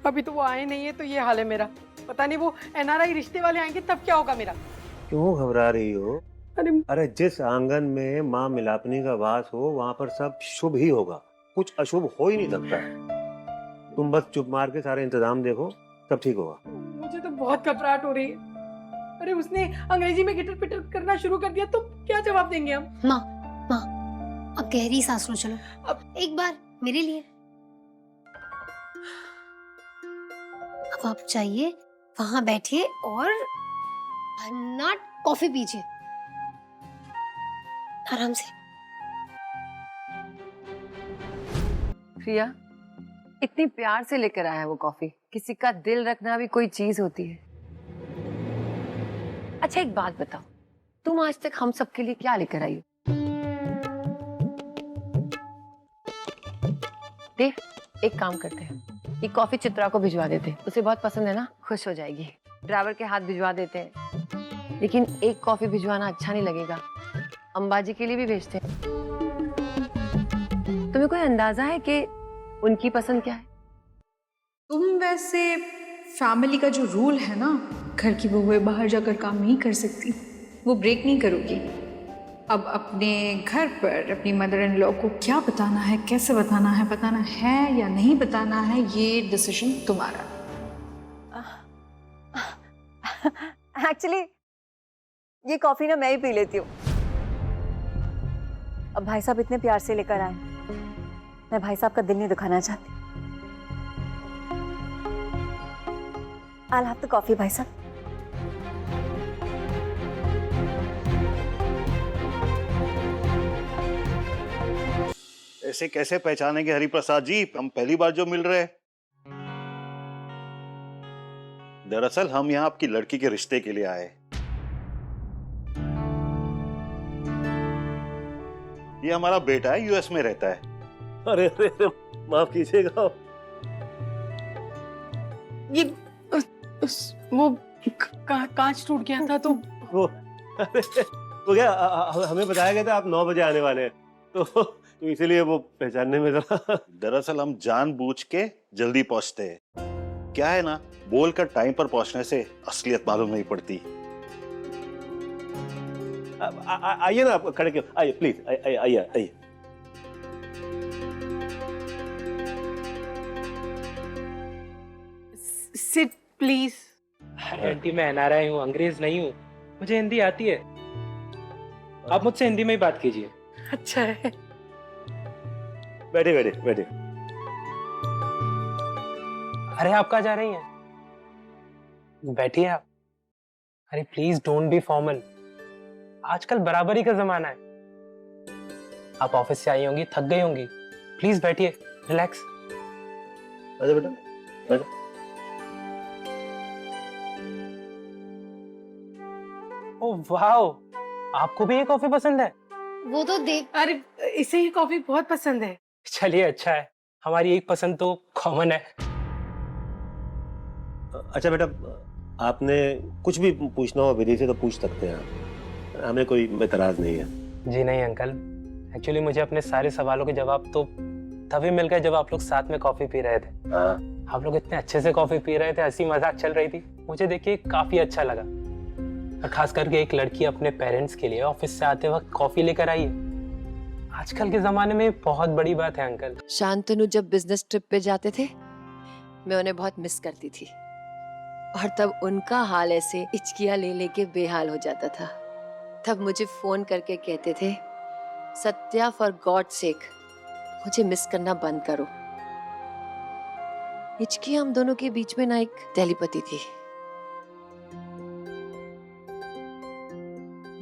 अभी तो वो आए नहीं है तो ये हाल है मेरा। पता नहीं वो एनआरआई रिश्ते वाले आएंगे तब क्या होगा मेरा। क्यों घबरा रही हो? अरे अरे जिस आंगन में माँ मिलापनी का वास हो वहां पर सब शुभ ही होगा, कुछ अशुभ हो ही नहीं सकता। तुम बस चुप मार के सारे इंतजाम देखो, सब ठीक होगा। मुझे तो बहुत घबराहट हो रही है। अरे उसने अंग्रेजी में गिटर पिटर करना शुरू कर दिया तो क्या जवाब देंगे हम। माँ, माँ, अब गहरी सांस लो। चलो अब एक बार मेरे लिए। अब आप जाइए, वहां बैठिए और भन्नाट कॉफी पीजिए आराम से। प्रिया, इतनी प्यार से लेकर आया है वो कॉफी। किसी का दिल रखना भी कोई चीज होती है। अच्छा एक बात बताओ, तुम आज तक हम सबके लिए क्या लेकर आई हो? देव, एक काम करते हैं, ये कॉफी चित्रा को भिजवा देते हैं। उसे बहुत पसंद है ना, खुश हो जाएगी। ड्राइवर के हाथ भिजवा देते हैं, लेकिन एक कॉफी भिजवाना अच्छा नहीं लगेगा। अंबाजी के लिए भी भेजते हैं। तुम्हें कोई अंदाजा है कि उनकी पसंद क्या है? तुम वैसे फैमिली का जो रूल है ना, घर की बहुएं बाहर जाकर काम नहीं कर सकती, वो ब्रेक नहीं करोगी। अब अपने घर पर अपनी मदर इन लॉ को क्या बताना है, कैसे बताना है या नहीं बताना है, ये डिसीजन तुम्हारा। एक्चुअली ये कॉफी ना मैं ही पी लेती हूँ। अब भाई साहब इतने प्यार से लेकर आए, मैं भाई साहब का दिल नहीं दुखाना चाहती। I'll have the coffee, भाई साहब। ऐसे कैसे पहचानेंगे हरिप्रसाद जी, हम पहली बार जो मिल रहे हैं। दरअसल हम यहाँ आपकी लड़की के रिश्ते के लिए आए। ये हमारा बेटा है, यूएस में रहता है। अरे अरे अरे, माफ कीजिएगा। ये वो कांच टूट गया था तो वो वो क्या हमें बताया गया था आप 9 बजे आने वाले हैं, तो इसीलिए वो पहचानने में जरा। दरअसल हम जानबूझ के जल्दी पहुंचते हैं। क्या है ना, बोलकर टाइम पर पहुंचने से असलियत मालूम नहीं पड़ती। आइए ना, आप खड़े क्यों, आइए प्लीज, आइए आइए। Sit please. आंटी मैं एनआरआई हूँ, अंग्रेज नहीं हूँ, मुझे हिंदी आती है। आप मुझसे हिंदी में ही बात कीजिए। अच्छा है। बैठे बैठे बैठे। अरे आप कहाँ जा रही हैं? बैठिए आप। अरे प्लीज डोंट बी फॉर्मल, आजकल बराबरी का जमाना है। आप ऑफिस से आई होंगी, थक गई होंगी, प्लीज बैठिए, रिलैक्स। अच्छा बेटा बैठो। ओह वाओ, आपको भी ये कॉफी पसंद है? वो तो देव। अरे इसे ही कॉफी बहुत पसंद है। चलिए अच्छा है, हमारी एक पसंद तो कॉमन है। अच्छा बेटा, आपने कुछ भी पूछना हो विधि से तो पूछ सकते हैं आप, हमें कोई एतराज नहीं है। जी नहीं अंकल, एक्चुअली मुझे अपने सारे सवालों के जवाब तो तभी मिल गए जब आप लोग साथ में कॉफी पी रहे थे। आप लोग इतने अच्छे से कॉफी पी रहे थे, हंसी मजाक चल रही थी, मुझे देखिए काफी अच्छा लगा। और खास करके एक लड़की अपने पेरेंट्स के लिए ऑफिस से आते वक्त कॉफी लेकर आई है, आजकल के जमाने में बहुत बड़ी बात है अंकल। शांतनु जब बिजनेस ट्रिप पे जाते थे, मैं उन्हें बहुत मिस करती थी, और तब उनका हाल ऐसे हिचकियां ले लेके बेहाल हो जाता था। तब मुझे फोन करके कहते थे, सत्या फॉर गॉड सेक मुझे मिस करना बंद करो। हिचकियां हम दोनों के बीच में ना एक टेलीपैथी थी।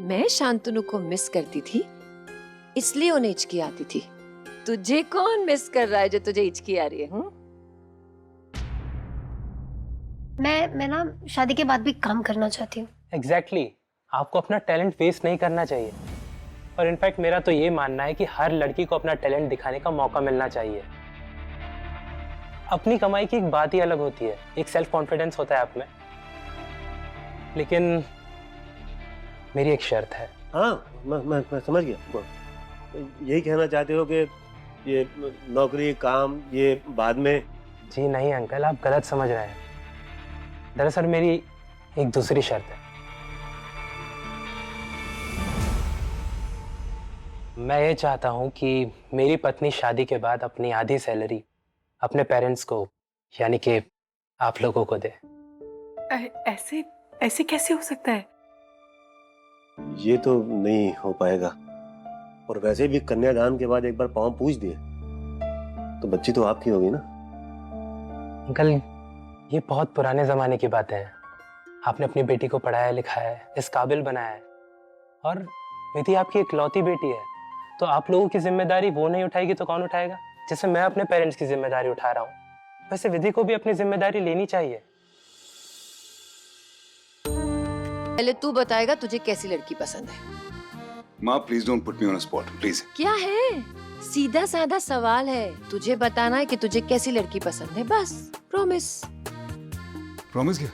मैं शांतनु को मिस करती थी, इसलिए उन्हें हिचकी आती थी। तुझे कौन मिस कर रहा है जो तुझे हिचकी आ रही है? मैं ना शादी के बाद भी काम करना चाहती हूँ। एग्जैक्टली, आपको अपना टैलेंट वेस्ट नहीं करना चाहिए। और इनफैक्ट मेरा तो ये मानना है कि हर लड़की को अपना टैलेंट दिखाने का मौका मिलना चाहिए। अपनी कमाई की एक बात ही अलग होती है, एक सेल्फ कॉन्फिडेंस होता है आप में। लेकिन मेरी एक शर्त है। हाँ मैं समझ गया। यही कहना चाहते हो कि ये नौकरी काम ये बाद में, जी नहीं अंकल, आप गलत समझ रहे हैं। दरअसल मेरी एक दूसरी शर्त है। मैं ये चाहता हूँ कि मेरी पत्नी शादी के बाद अपनी आधी सैलरी अपने पेरेंट्स को यानी कि आप लोगों को दे। ऐसे ऐसे कैसे हो सकता है? ये तो नहीं हो पाएगा, और वैसे भी कन्यादान के बाद एक बार पाँव पूज दिए तो बच्ची तो आपकी होगी ना। अंकल, ये बहुत पुराने जमाने की बातें हैं। आपने अपनी बेटी को पढ़ाया लिखाया है, इस काबिल बनाया है, और विधि आपकी इकलौती बेटी है, तो आप लोगों की जिम्मेदारी वो नहीं उठाएगी तो कौन उठाएगा? जैसे मैं अपने पेरेंट्स की जिम्मेदारी उठा रहा हूँ, वैसे विधि को भी अपनी जिम्मेदारी लेनी चाहिए। पहले तू बताएगा तुझे कैसी लड़की पसंद है। माँ please don't put me on spot please. क्या है? सीधा साधा सवाल है, तुझे बताना है कि तुझे कैसी लड़की पसंद है, बस। प्रॉमिस। प्रॉमिस क्या?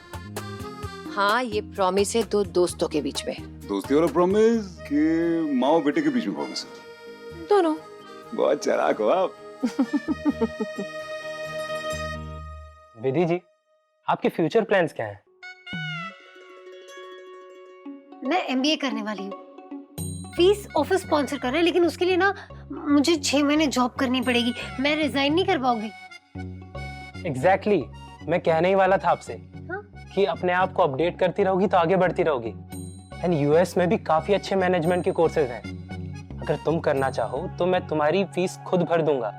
हाँ, ये प्रॉमिस है दो दोस्तों के बीच में। दोस्ती वाला प्रॉमिस कि माँ और बेटे के बीच में प्रॉमिस? दोनों। बहुत चालाक हो आप। विधि जी, आपके फ्यूचर प्लान्स क्या हैं? मैं एमबीए करने वाली हूँ। फीस ऑफिस स्पॉन्सर कर रहे हैं, लेकिन उसके लिए ना मुझे 6 महीने जॉब करनी पड़ेगी। मैं रिजाइन नहीं कर पाऊंगी। एग्जैक्टली, मैं कहने ही वाला था आपसे हाँ? कि अपने आप को अपडेट करती रहोगी तो आगे बढ़ती रहोगी। एंड यूएस में भी काफी अच्छे मैनेजमेंट के कोर्सेज हैं। अगर तुम करना चाहो तो मैं तुम्हारी फीस खुद भर दूंगा।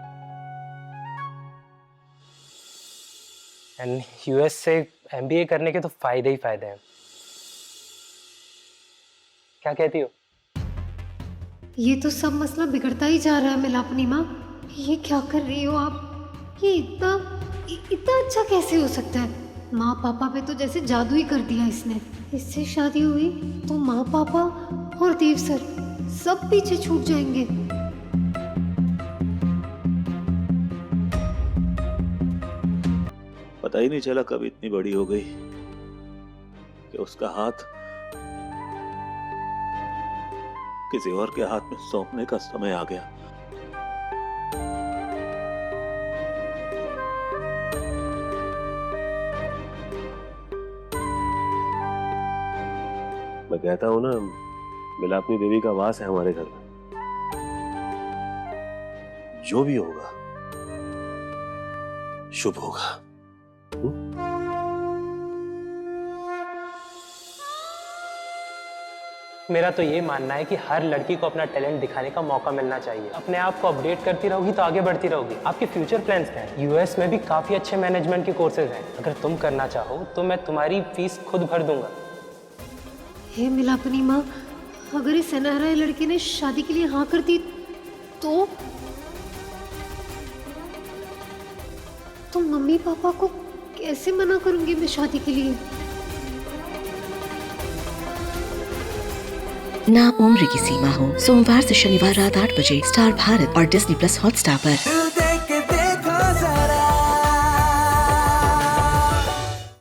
एंड यूएस से एमबीए करने के तो फायदे ही फायदे हैं। क्या कहती हो? ये तो सब मसला बिगड़ता ही जा रहा है मिलापनी माँ। ये क्या कर रही हो आप? ये इतना अच्छा कैसे हो सकता है? माँ पापा पे तो जैसे जादू ही कर दिया इसने। इससे शादी हुई तो माँ पापा और देव सर सब पीछे छूट जाएंगे। पता ही नहीं चला कब इतनी बड़ी हो गई कि उसका हाथ किसी और के हाथ में सौंपने का समय आ गया। मैं कहता हूँ ना, मिलापनी देवी का वास है हमारे घर में। जो भी होगा शुभ होगा। मेरा तो ये मानना है कि हर लड़की को अपना टैलेंट दिखाने का मौका मिलना चाहिए। अपने आप को अपडेट करती रहोगी तो आगे बढ़ती रहोगी। आपके फ्यूचर प्लान्स क्या हैं? यूएस में भी काफी अच्छे मैनेजमेंट के कोर्सेज हैं। अगर तुम करना चाहो तो मैं तुम्हारी फीस खुद भर दूंगा। हे मिलापनी माँ, अगर इस सनहरा लड़के ने शादी के लिए हाँ कर दी तो मम्मी पापा को कैसे मना करूंगी मैं शादी के लिए? ना उम्र की सीमा हो। सोमवार से शनिवार रात 8 बजे स्टार भारत और डिज्नी प्लस हॉटस्टार पर।